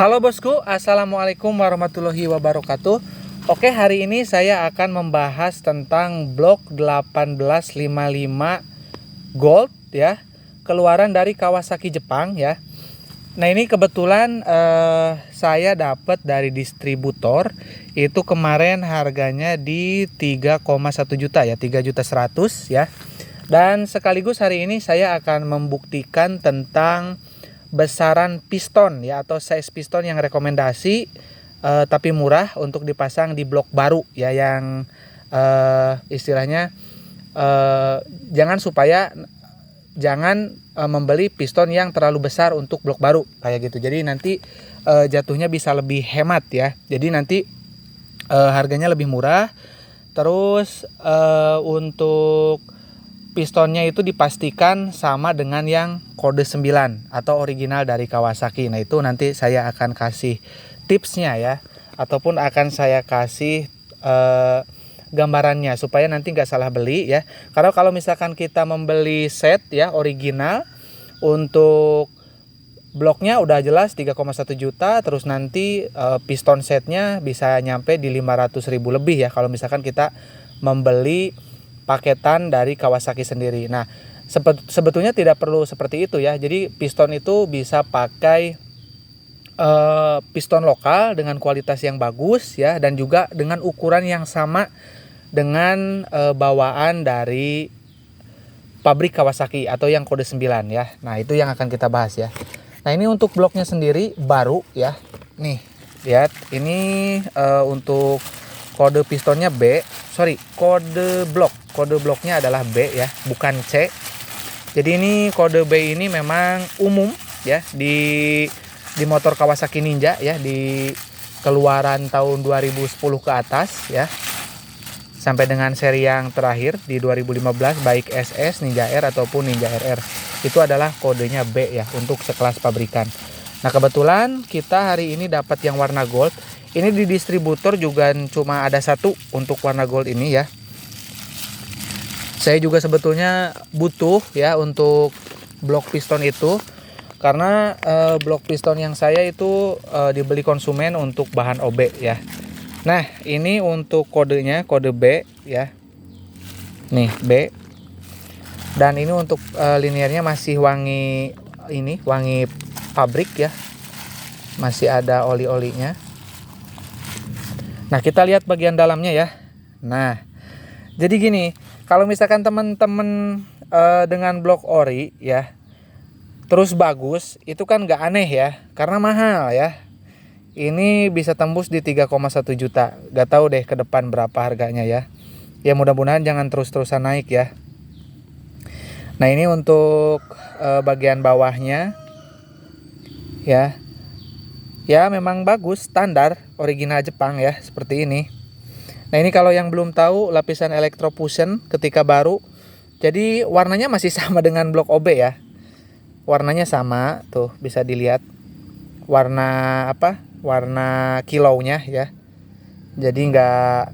Halo bosku, assalamualaikum warahmatullahi wabarakatuh. Oke, hari ini saya akan membahas tentang blok 1855 Gold ya, keluaran dari Kawasaki Jepang ya. Nah ini kebetulan saya dapat dari distributor, itu kemarin harganya di 3,1 juta ya, 3.100.000 ya. Dan sekaligus hari ini saya akan membuktikan tentang besaran piston ya, atau size piston yang rekomendasi tapi murah untuk dipasang di blok baru ya, yang istilahnya jangan membeli piston yang terlalu besar untuk blok baru kayak gitu. Jadi nanti jatuhnya bisa lebih hemat ya. Jadi nanti harganya lebih murah. Terus untuk pistonnya itu dipastikan sama dengan yang kode 9 atau original dari Kawasaki. Nah itu nanti saya akan kasih tipsnya ya, ataupun akan saya kasih gambarannya supaya nanti nggak salah beli ya. Karena kalau misalkan kita membeli set ya original, untuk bloknya udah jelas 3,1 juta, terus nanti piston setnya bisa nyampe di 500.000 lebih ya kalau misalkan kita membeli paketan dari Kawasaki sendiri. Nah, sebetulnya tidak perlu seperti itu ya. Jadi piston itu bisa pakai piston lokal dengan kualitas yang bagus ya, dan juga dengan ukuran yang sama dengan bawaan dari pabrik Kawasaki atau yang kode 9 ya. Nah, itu yang akan kita bahas ya. Nah, ini untuk bloknya sendiri baru ya. Nih, lihat ini untuk kode pistonnya B. Kode bloknya adalah B ya, bukan C. Jadi ini kode B ini memang umum ya di motor Kawasaki Ninja ya, di keluaran tahun 2010 ke atas ya, sampai dengan seri yang terakhir di 2015 baik SS, Ninja R ataupun Ninja RR. Itu adalah kodenya B ya untuk sekelas pabrikan. Nah, kebetulan kita hari ini dapat yang warna gold. Ini di distributor juga cuma ada satu untuk warna gold ini ya. Saya juga sebetulnya butuh ya untuk blok piston itu, karena blok piston yang saya itu dibeli konsumen untuk bahan OB ya. Nah ini untuk kodenya, kode B ya. Nih B. Dan ini untuk linearnya masih wangi, ini wangi pabrik ya. Masih ada oli-olinya. Nah kita lihat bagian dalamnya ya. Nah jadi gini, kalau misalkan teman-teman dengan blok ori ya, terus bagus, itu kan nggak aneh ya, karena mahal ya. Ini bisa tembus di 3,1 juta. Gak tahu deh ke depan berapa harganya ya. Ya mudah-mudahan jangan terus-terusan naik ya. Nah ini untuk bagian bawahnya ya. Ya memang bagus, standar original Jepang ya, seperti ini. Nah ini kalau yang belum tahu, lapisan Electrofusion ketika baru, jadi warnanya masih sama dengan blok OB ya. Warnanya sama, tuh bisa dilihat warna apa? Warna kilaunya ya. Jadi nggak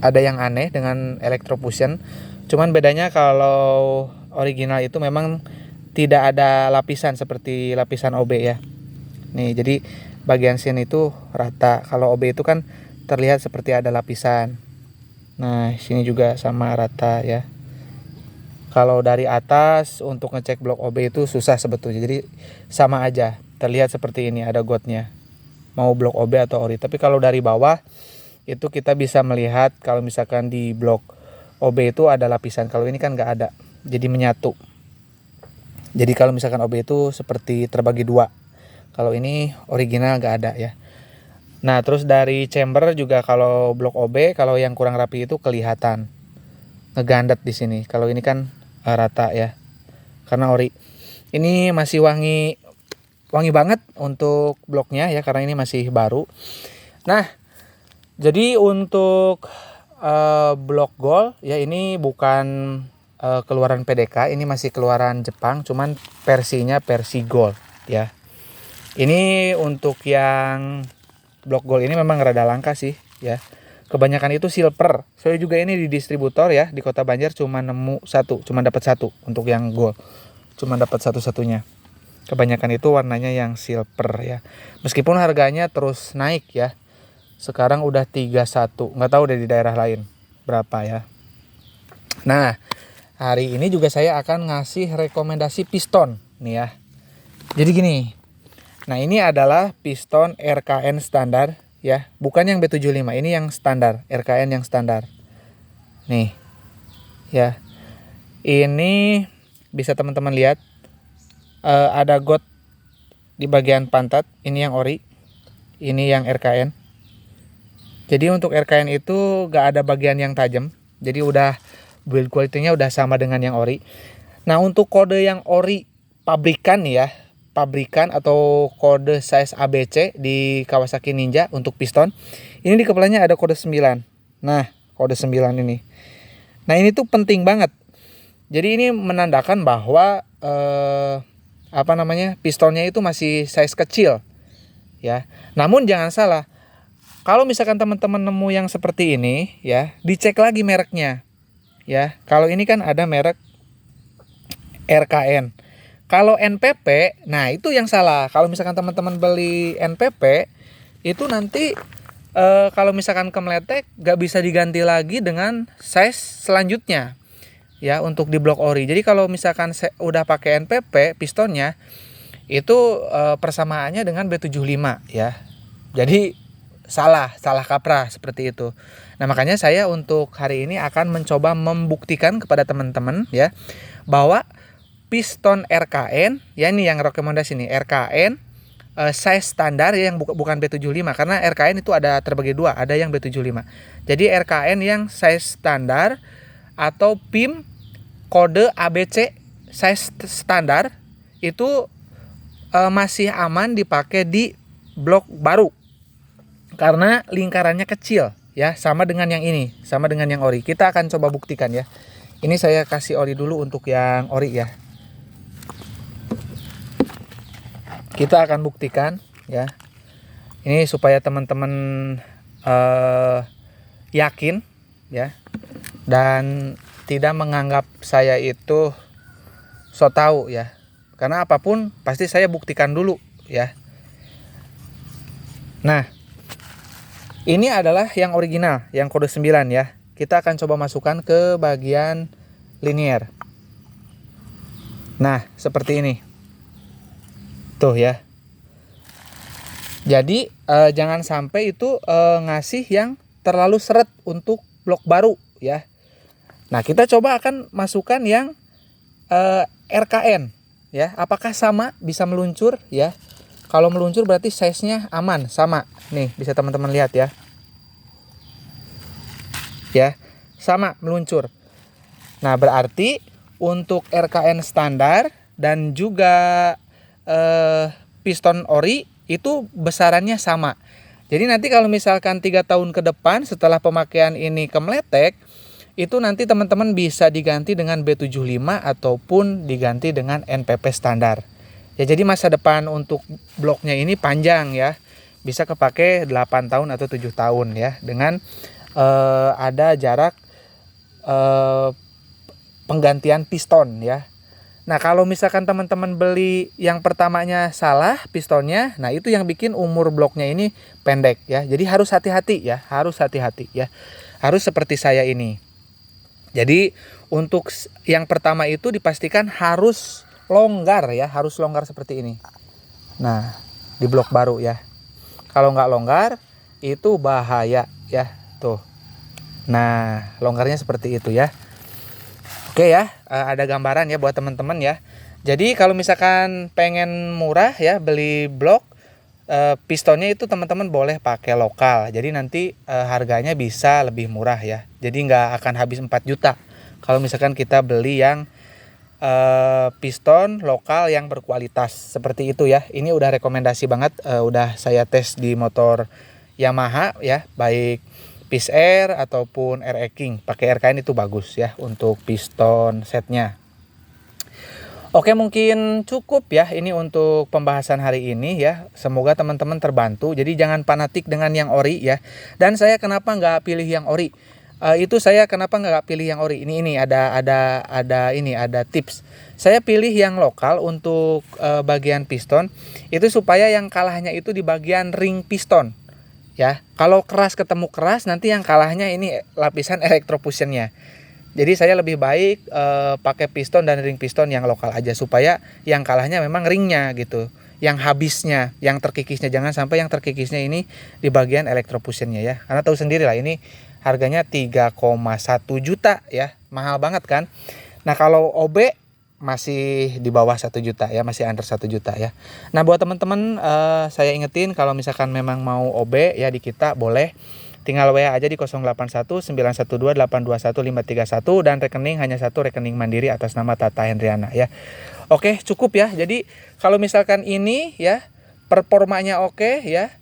ada yang aneh dengan Electrofusion. Cuman bedanya kalau original itu memang tidak ada lapisan seperti lapisan OB ya. Nih, jadi bagian sini itu rata. Kalau OB itu kan terlihat seperti ada lapisan. Nah, sini juga sama rata ya. Kalau dari atas untuk ngecek blok OB itu susah sebetulnya. Jadi sama aja. Terlihat seperti ini ada gotnya. Mau blok OB atau ori. Tapi kalau dari bawah itu kita bisa melihat kalau misalkan di blok OB itu ada lapisan. Kalau ini kan nggak ada. Jadi menyatu. Jadi kalau misalkan OB itu seperti terbagi dua. Kalau ini original nggak ada ya. Nah terus dari chamber juga, kalau blok OB kalau yang kurang rapi itu kelihatan ngegandet di sini. Kalau ini kan rata ya, karena ori. Ini masih wangi banget untuk bloknya ya, karena ini masih baru. Nah jadi untuk blok gold ya, ini bukan keluaran PDK, ini masih keluaran Jepang, cuman versinya versi gold ya. Ini untuk yang blok gold ini memang rada langka sih ya. Kebanyakan itu silver. Saya juga ini di distributor ya, di Kota Banjar cuma dapat satu untuk yang gold. Cuma dapat satu-satunya. Kebanyakan itu warnanya yang silver ya. Meskipun harganya terus naik ya. Sekarang udah 31, nggak tahu deh di daerah lain berapa ya. Nah, hari ini juga saya akan ngasih rekomendasi piston nih ya. Jadi gini. Nah, ini adalah piston RKN standar ya, bukan yang B75. Ini yang standar, RKN yang standar. Nih. Ya. Ini bisa teman-teman lihat ada got di bagian pantat. Ini yang ori. Ini yang RKN. Jadi untuk RKN itu gak ada bagian yang tajam. Jadi udah build quality-nya udah sama dengan yang ori. Nah, untuk kode yang ori pabrikan nih ya, pabrikan atau kode size ABC di Kawasaki Ninja untuk piston, ini di kepalanya ada kode 9. Nah, kode 9 ini. Nah, ini tuh penting banget. Jadi ini menandakan bahwa pistonnya itu masih size kecil ya. Namun jangan salah, kalau misalkan teman-teman nemu yang seperti ini ya, dicek lagi mereknya ya. Kalau ini kan ada merek RKN. Kalau NPP, nah itu yang salah. Kalau misalkan teman-teman beli NPP, itu nanti kalau misalkan kemeletek gak bisa diganti lagi dengan size selanjutnya ya, untuk di blok ori. Jadi kalau misalkan udah pakai NPP pistonnya, itu persamaannya dengan B75 ya. Jadi salah kaprah seperti itu. Nah, makanya saya untuk hari ini akan mencoba membuktikan kepada teman-teman ya, bahwa piston RKN ya, ini yang rekomendasi nih, RKN size standar ya, yang bukan B75, karena RKN itu ada terbagi dua, ada yang B75. Jadi RKN yang size standar atau PIM kode ABC size standar itu masih aman dipakai di blok baru karena lingkarannya kecil ya, sama dengan yang ini, sama dengan yang ori. Kita akan coba buktikan ya. Ini saya kasih ori dulu untuk yang ori ya. Kita akan buktikan ya. Ini supaya teman-teman yakin ya, dan tidak menganggap saya itu so tahu ya. Karena apapun pasti saya buktikan dulu ya. Nah, ini adalah yang original, yang kode 9 ya. Kita akan coba masukkan ke bagian linier. Nah, seperti ini. Tuh ya. Jadi jangan sampai itu ngasih yang terlalu seret untuk blok baru ya. Nah, kita coba akan masukkan yang RKN ya. Apakah sama, bisa meluncur ya? Kalau meluncur berarti size-nya aman, sama. Nih, bisa teman-teman lihat ya. Ya, sama meluncur. Nah, berarti untuk RKN standar dan juga piston ori itu besarannya sama. Jadi nanti kalau misalkan 3 tahun ke depan setelah pemakaian ini kemeletek, itu nanti teman-teman bisa diganti dengan B75 ataupun diganti dengan NPP standar. Ya, jadi masa depan untuk bloknya ini panjang ya. Bisa kepake 8 tahun atau 7 tahun ya, dengan ada jarak penggantian piston ya. Nah, kalau misalkan teman-teman beli yang pertamanya salah pistonnya, nah itu yang bikin umur bloknya ini pendek ya. Jadi harus hati-hati ya, harus hati-hati ya. Harus seperti saya ini. Jadi untuk yang pertama itu dipastikan harus longgar ya, harus longgar seperti ini. Nah, di blok baru ya. Kalau nggak longgar itu bahaya ya, tuh. Nah, longgarnya seperti itu ya. Oke ya, ada gambaran ya buat teman-teman ya. Jadi kalau misalkan pengen murah ya beli blok, pistonnya itu teman-teman boleh pakai lokal. Jadi nanti harganya bisa lebih murah ya. Jadi nggak akan habis 4 juta. Kalau misalkan kita beli yang piston lokal yang berkualitas seperti itu ya. Ini udah rekomendasi banget, udah saya tes di motor Yamaha ya, baik Peace Air ataupun RE King. Pakai RKN itu bagus ya untuk piston setnya. Oke, mungkin cukup ya ini untuk pembahasan hari ini ya. Semoga teman-teman terbantu. Jadi jangan fanatik dengan yang ori ya. Dan saya kenapa nggak pilih yang ori? Itu saya kenapa nggak pilih yang ori. Ini ada tips. Saya pilih yang lokal untuk bagian piston itu supaya yang kalahnya itu di bagian ring piston. Ya, kalau keras ketemu keras, nanti yang kalahnya ini lapisan electrofusionnya. Jadi saya lebih baik pakai piston dan ring piston yang lokal aja, supaya yang kalahnya memang ringnya gitu, yang habisnya, yang terkikisnya. Jangan sampai yang terkikisnya ini di bagian electrofusionnya ya, karena tahu sendiri lah ini harganya 3,1 juta ya, mahal banget kan. Nah kalau OB masih di bawah 1 juta ya, masih under 1 juta ya. Nah buat teman-teman saya ingetin, kalau misalkan memang mau OB ya di kita boleh, tinggal WA aja di 081 912 821 531 dan rekening hanya satu, rekening mandiri atas nama Tata Hendriana ya. Oke, cukup ya. Jadi kalau misalkan ini ya performanya oke ya,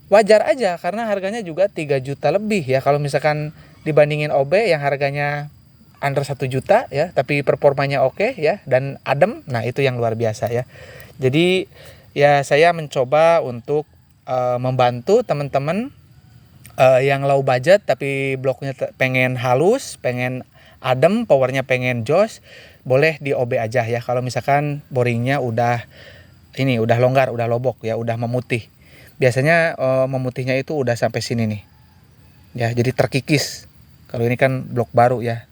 wajar aja karena harganya juga 3 juta lebih ya. Kalau misalkan dibandingin OB yang harganya under 1 juta ya, tapi performanya oke ya dan adem, nah itu yang luar biasa ya. Jadi ya saya mencoba untuk membantu teman-teman yang low budget tapi bloknya pengen halus, pengen adem, powernya pengen jos, boleh di OB aja ya. Kalau misalkan boringnya udah longgar, udah lobok ya, udah memutih. Biasanya memutihnya itu udah sampai sini nih. Ya, jadi terkikis. Kalau ini kan blok baru ya.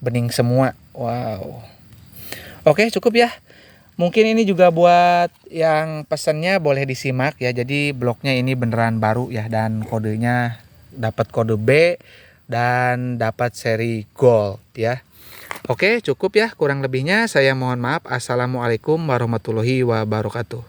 Bening semua. Wow. Oke, cukup ya. Mungkin ini juga buat yang pesannya boleh disimak ya. Jadi bloknya ini beneran baru ya, dan kodenya dapat kode B dan dapat seri gold ya. Oke, cukup ya. Kurang lebihnya saya mohon maaf. Assalamualaikum warahmatullahi wabarakatuh.